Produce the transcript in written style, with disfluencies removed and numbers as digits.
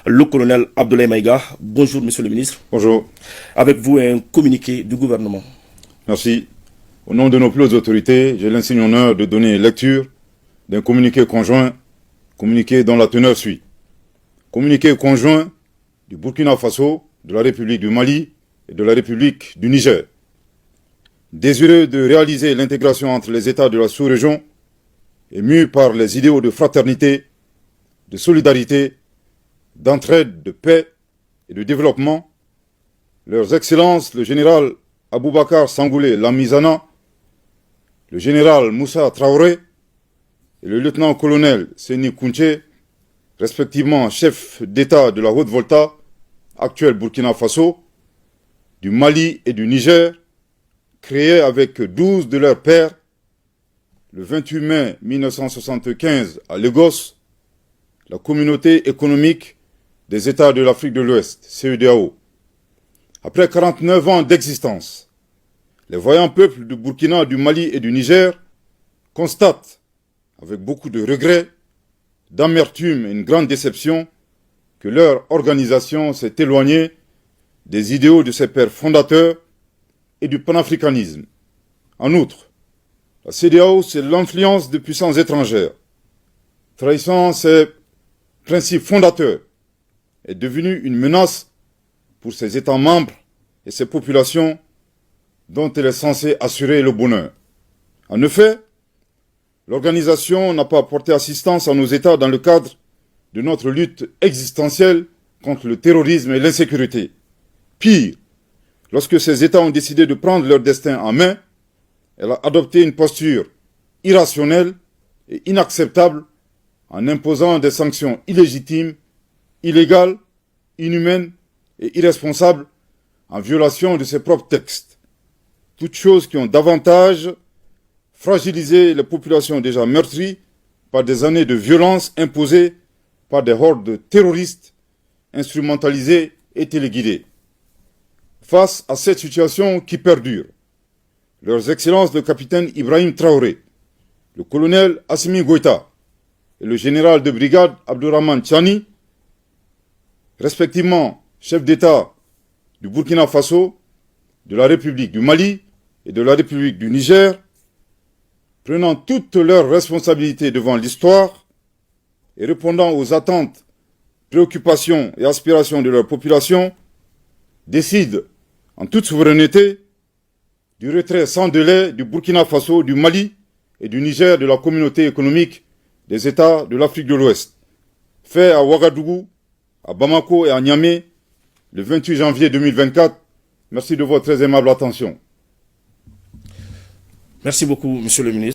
le colonel Abdoulaye Maïga. Bonjour, monsieur le ministre. Bonjour. Avec vous, un communiqué du gouvernement. Merci. Au nom de nos plus hautes autorités, j'ai l'insigne honneur de donner lecture d'un communiqué conjoint, communiqué dont la teneur suit. Communiqué conjoint du Burkina Faso, de la République du Mali et de la République du Niger. Désireux de réaliser l'intégration entre les États de la sous-région et mû par les idéaux de fraternité, de solidarité, d'entraide, de paix et de développement, leurs excellences, le général Aboubakar Sangoulé Lamizana, le général Moussa Traoré et le lieutenant-colonel Seni Kounché, respectivement chef d'État de la Haute-Volta, actuel Burkina Faso, du Mali et du Niger, créés avec 12 de leurs pairs, le 28 mai 1975 à Lagos, la Communauté économique des États de l'Afrique de l'Ouest, CEDEAO. Après 49 ans d'existence, les voyants peuples du Burkina, du Mali et du Niger constatent, avec beaucoup de regrets, d'amertume et une grande déception, que leur organisation s'est éloignée des idéaux de ses pères fondateurs et du panafricanisme. En outre, la CEDEAO, c'est l'influence de puissances étrangères. Trahissant ses principes fondateurs, est devenue une menace pour ses États membres et ses populations dont elle est censée assurer le bonheur. En effet, l'organisation n'a pas apporté assistance à nos États dans le cadre de notre lutte existentielle contre le terrorisme et l'insécurité. Pire, lorsque ces États ont décidé de prendre leur destin en main, elle a adopté une posture irrationnelle et inacceptable en imposant des sanctions illégitimes, illégales, inhumaines et irresponsables en violation de ses propres textes. Toutes choses qui ont davantage fragilisé les populations déjà meurtries par des années de violence imposées par des hordes terroristes instrumentalisées et téléguidées. Face à cette situation qui perdure, leurs excellences le capitaine Ibrahim Traoré, le colonel Assimi Goïta et le général de brigade Abdourahmane Tchani, respectivement chef d'État du Burkina Faso, de la République du Mali et de la République du Niger, prenant toutes leurs responsabilités devant l'histoire et répondant aux attentes, préoccupations et aspirations de leur population, décident, en toute souveraineté, du retrait sans délai du Burkina Faso, du Mali et du Niger de la Communauté économique des États de l'Afrique de l'Ouest, fait à Ouagadougou, à Bamako et à Niamey, le 28 janvier 2024. Merci de votre très aimable attention. Merci beaucoup, monsieur le ministre.